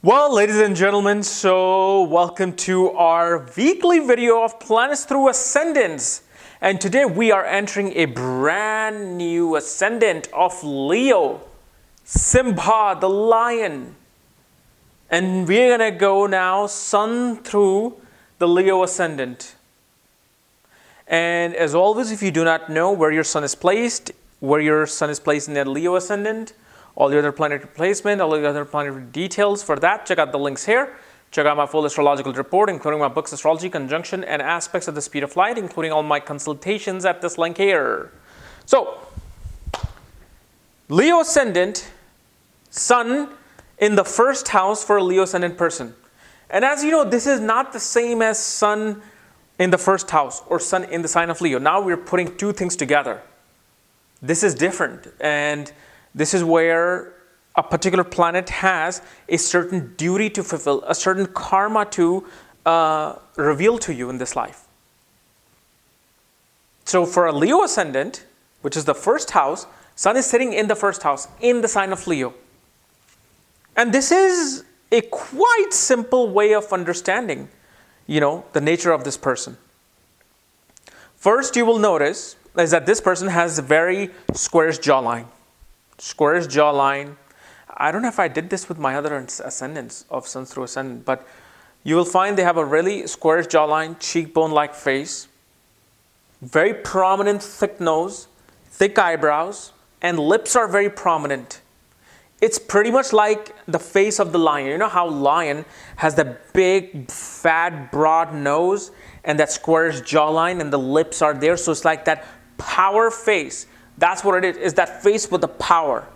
Well, ladies and gentlemen, so welcome to our weekly video of planets through ascendants. And today we are entering a brand new ascendant of Leo, Simha, the lion. And we're going to go now sun through the Leo ascendant. And as always, if you do not know where your sun is placed in the Leo ascendant, all the other planetary placement, all the other planetary details for that, check out the links here. Check out my full astrological report, including my books, Astrology, Conjunction, and Aspects of the Speed of Light, including all my consultations at this link here. So, Leo Ascendant, Sun in the first house for a Leo Ascendant person. And as you know, this is not the same as Sun in the first house or Sun in the sign of Leo. Now we're putting two things together. This is different, and this is where a particular planet has a certain duty to fulfill, a certain karma to reveal to you in this life. So for a Leo ascendant, which is the first house, Sun is sitting in the first house, in the sign of Leo. And this is a quite simple way of understanding, the nature of this person. First, you will notice is that this person has a very squarish jawline. Squarish jawline. I don't know if I did this with my other ascendants of Sun through ascendant, but you will find they have a really squarish jawline, cheekbone-like face, very prominent thick nose, thick eyebrows, and lips are very prominent. It's pretty much like the face of the lion. You know how lion has the big, fat, broad nose and that squarish jawline and the lips are there, so it's like that power face. That's what it is that face with the power.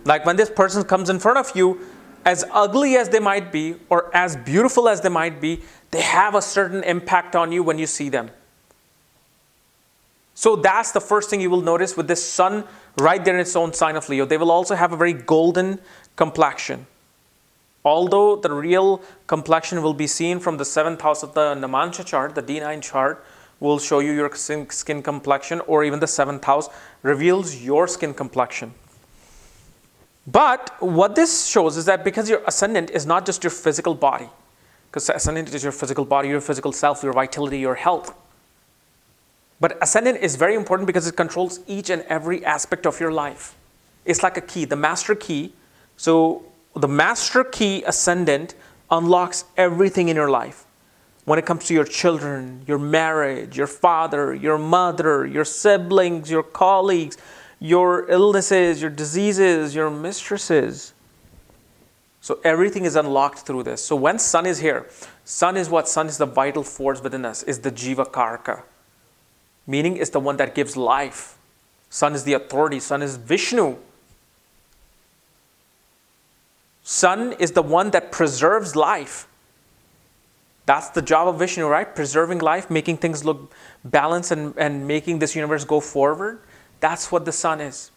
Like when this person comes in front of you, as ugly as they might be or as beautiful as they might be, they have a certain impact on you when you see them. So that's the first thing you will notice with this Sun right there in its own sign of Leo. They will also have a very golden complexion. Although the real complexion will be seen from the 7th house of the Namansha chart, the D9 chart, will show you your skin complexion, or even the 7th house reveals your skin complexion. But what this shows is that because your ascendant is not just your physical body, because ascendant is your physical body, your physical self, your vitality, your health. But ascendant is very important because it controls each and every aspect of your life. It's like a key, the master key. So the master key ascendant unlocks everything in your life. When it comes to your children, your marriage, your father, your mother, your siblings, your colleagues, your illnesses, your diseases, your mistresses. So everything is unlocked through this. So when Sun is here, Sun is what? Sun is the vital force within us, is the Jiva Karka. Meaning it's the one that gives life. Sun is the authority. Sun is Vishnu. Sun is the one that preserves life. That's the job of Vishnu, right? Preserving life, making things look balanced and making this universe go forward. That's what the Sun is.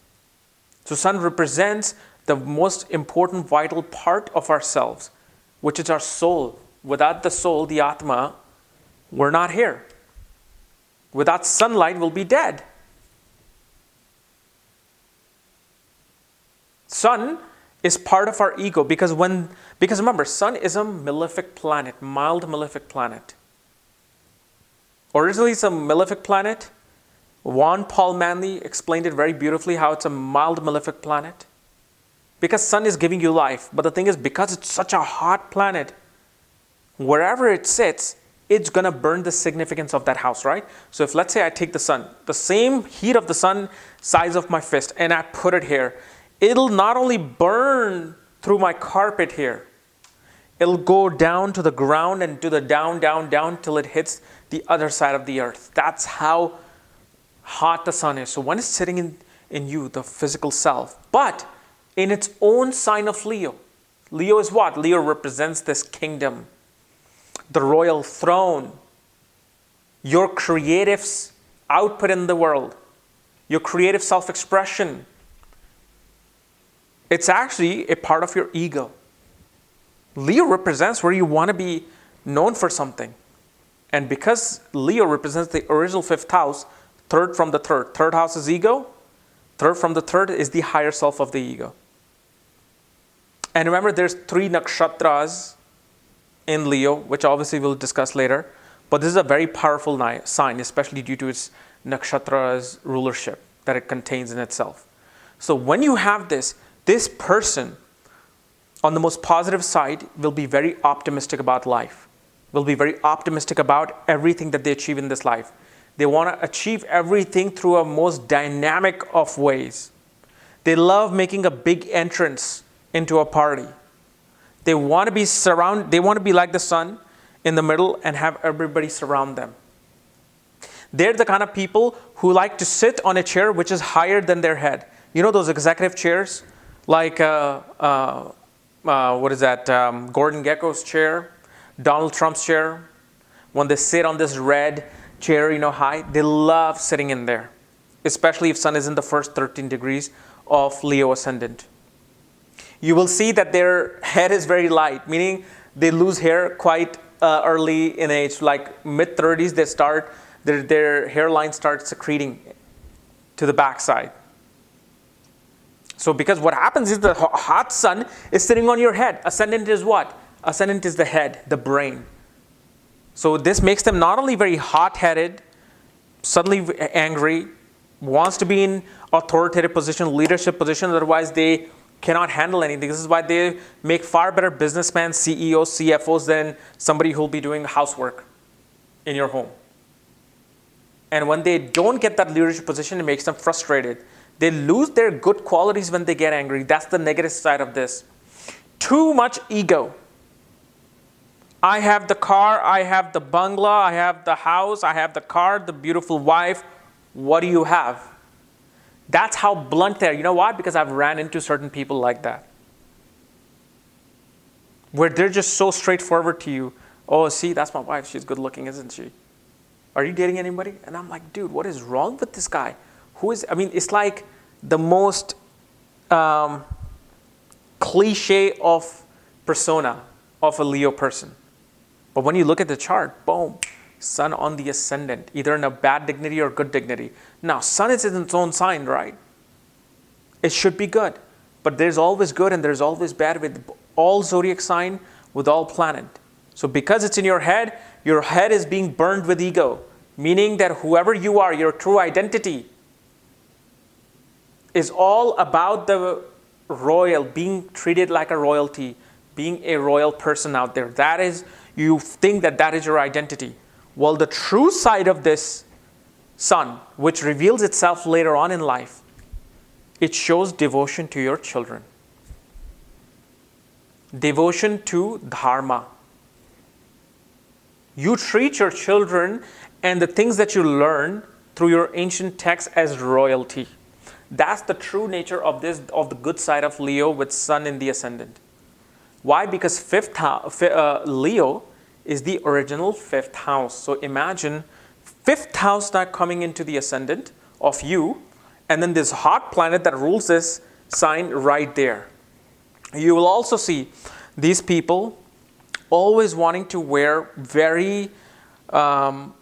So Sun represents the most important vital part of ourselves, which is our soul. Without the soul, the Atma, we're not here. Without sunlight, we'll be dead. Sun is part of our ego because remember, Sun is a malefic planet, mild malefic planet. Originally it's a malefic planet. Juan Paul Manley explained it very beautifully how it's a mild malefic planet. Because Sun is giving you life. But the thing is, because it's such a hot planet, wherever it sits, it's going to burn the significance of that house, right? So if let's say I take the Sun, the same heat of the Sun, size of my fist, and I put it here, it'll not only burn through my carpet here, it'll go down to the ground and to the down till it hits the other side of the earth. That's how hot the Sun is. So when it's sitting in you, the physical self, but in its own sign of Leo. Leo is what? Leo represents this kingdom, the royal throne, your creative output in the world, your creative self-expression. It's actually a part of your ego. Leo represents where you want to be known for something. And because Leo represents the original 5th house, third from the third. Third house is ego. Third from the third is the higher self of the ego. And remember, there's 3 nakshatras in Leo, which obviously we'll discuss later. But this is a very powerful sign, especially due to its nakshatra's rulership that it contains in itself. So when you have this person on the most positive side will be very optimistic about life, will be very optimistic about everything that they achieve in this life. They want to achieve everything through a most dynamic of ways. They love making a big entrance into a party. They want to be like the sun in the middle and have everybody surround them. They're the kind of people who like to sit on a chair which is higher than their head. You know those executive chairs? Like, Gordon Gekko's chair, Donald Trump's chair. When they sit on this red chair, high, they love sitting in there. Especially if sun is in the first 13 degrees of Leo Ascendant. You will see that their head is very light, meaning they lose hair quite early in age, like mid-30s, they start, their hairline starts secreting to the backside. So because what happens is the hot sun is sitting on your head. Ascendant is what? Ascendant is the head, the brain. So this makes them not only very hot-headed, suddenly angry, wants to be in authoritative position, leadership position, otherwise they cannot handle anything. This is why they make far better businessmen, CEOs, CFOs than somebody who will be doing housework in your home. And when they don't get that leadership position, it makes them frustrated. They lose their good qualities when they get angry. That's the negative side of this. Too much ego. I have the car, I have the bungalow, I have the house, I have the car, the beautiful wife. What do you have? That's how blunt they are. You know why? Because I've ran into certain people like that. Where they're just so straightforward to you. Oh, see, that's my wife. She's good looking, isn't she? Are you dating anybody? And I'm like, dude, what is wrong with this guy? It's like the most cliche of persona of a Leo person. But when you look at the chart, boom, sun on the ascendant, either in a bad dignity or good dignity. Now, sun is in its own sign, right? It should be good. But there's always good and there's always bad with all zodiac sign, with all planet. So because it's in your head is being burned with ego. Meaning that whoever you are, your true identity, is all about the royal, being treated like a royalty, being a royal person out there. That is, you think that is your identity. Well, the true side of this sun, which reveals itself later on in life, it shows devotion to your children. Devotion to dharma. You treat your children and the things that you learn through your ancient texts as royalty. That's the true nature of the good side of Leo with sun in the ascendant. Why? Because Leo is the original 5th house. So imagine 5th house not coming into the ascendant of you, and then this hot planet that rules this sign right there. You will also see these people always wanting to wear very bold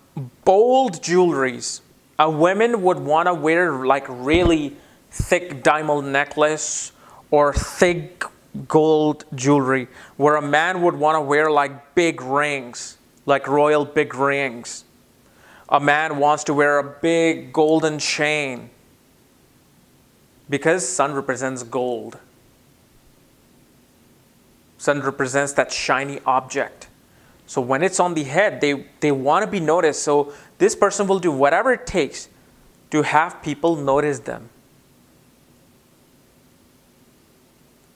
jewelries. A woman would want to wear like really thick diamond necklace or thick gold jewelry, where a man would want to wear like big rings, like royal big rings. A man wants to wear a big golden chain because sun represents gold. Sun represents that shiny object. So when it's on the head, they want to be noticed. So this person will do whatever it takes to have people notice them.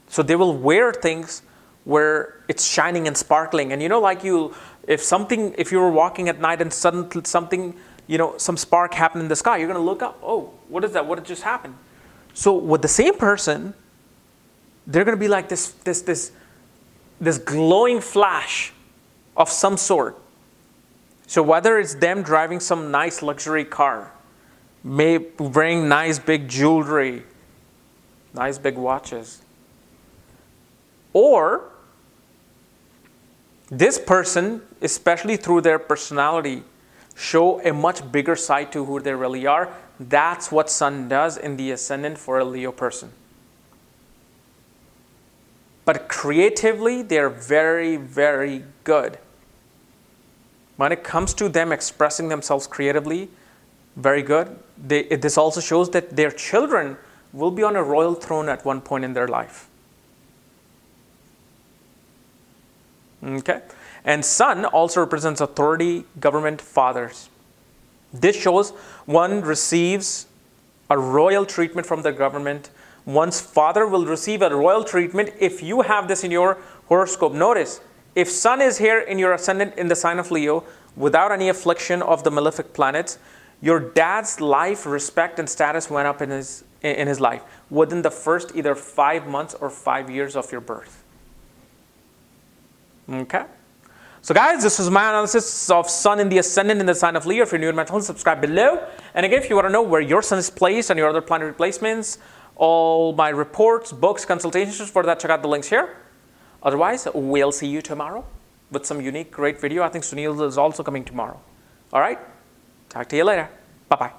So they will wear things where it's shining and sparkling. And if you were walking at night and suddenly something, some spark happened in the sky, you're going to look up. Oh, what is that? What just happened? So with the same person, they're going to be like this glowing flash of some sort. So whether it's them driving some nice luxury car, wearing nice big jewelry, nice big watches, or this person, especially through their personality, show a much bigger side to who they really are. That's what sun does in the ascendant for a Leo person. But creatively, they're very, very good. When it comes to them expressing themselves creatively, very good. This also shows that their children will be on a royal throne at one point in their life. Okay? And Sun also represents authority, government, fathers. This shows one receives a royal treatment from the government. One's father will receive a royal treatment if you have this in your horoscope. Notice, if Sun is here in your ascendant in the sign of Leo, without any affliction of the malefic planets, your dad's life, respect, and status went up in his life within the first either 5 months or 5 years of your birth. Okay? So guys, this is my analysis of Sun in the ascendant in the sign of Leo. If you're new to my channel, subscribe below. And again, if you want to know where your Sun is placed and your other planetary placements, all my reports, books, consultations, for that, check out the links here. Otherwise, we'll see you tomorrow with some unique, great video. I think Sunil is also coming tomorrow. All right? Talk to you later. Bye-bye.